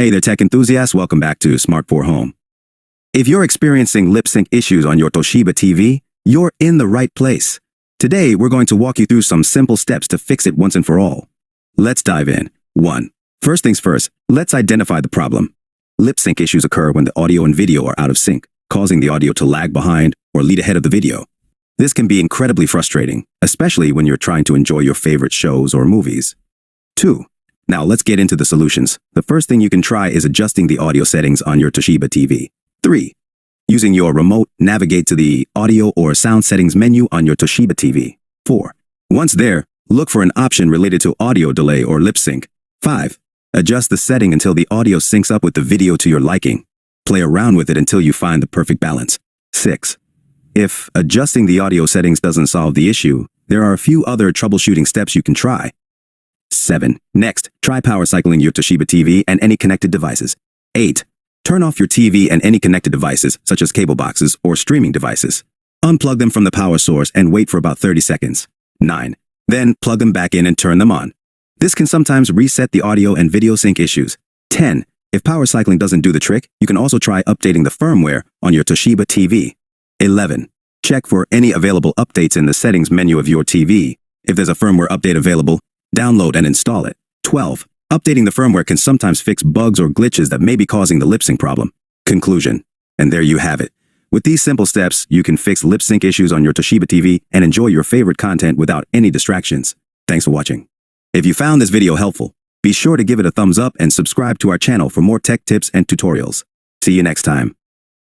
Hey there, tech enthusiasts. Welcome back to Smart 4 Home. If you're experiencing lip sync issues on your Toshiba TV, you're in the right place. Today, we're going to walk you through some simple steps to fix it once and for all. Let's dive in. 1. First things first, let's identify the problem. Lip sync issues occur when the audio and video are out of sync, causing the audio to lag behind or lead ahead of the video. This can be incredibly frustrating, especially when you're trying to enjoy your favorite shows or movies. 2. Now let's get into the solutions. The first thing you can try is adjusting the audio settings on your Toshiba TV. 3. Using your remote, navigate to the audio or sound settings menu on your Toshiba TV. 4. Once there, look for an option related to audio delay or lip sync. 5. Adjust the setting until the audio syncs up with the video to your liking. Play around with it until you find the perfect balance. 6. If adjusting the audio settings doesn't solve the issue, there are a few other troubleshooting steps you can try. 7. Next, try power cycling your Toshiba TV and any connected devices. 8. Turn off your TV and any connected devices, such as cable boxes or streaming devices. Unplug them from the power source and wait for about 30 seconds. 9. Then plug them back in and turn them on. This can sometimes reset the audio and video sync issues. 10. If power cycling doesn't do the trick, you can also try updating the firmware on your Toshiba TV. 11. Check for any available updates in the settings menu of your TV. If there's a firmware update available, download and install it. 12. Updating the firmware can sometimes fix bugs or glitches that may be causing the lip sync problem. Conclusion. And there you have it. With these simple steps, you can fix lip sync issues on your Toshiba TV and enjoy your favorite content without any distractions. Thanks for watching. If you found this video helpful, be sure to give it a thumbs up and subscribe to our channel for more tech tips and tutorials. See you next time.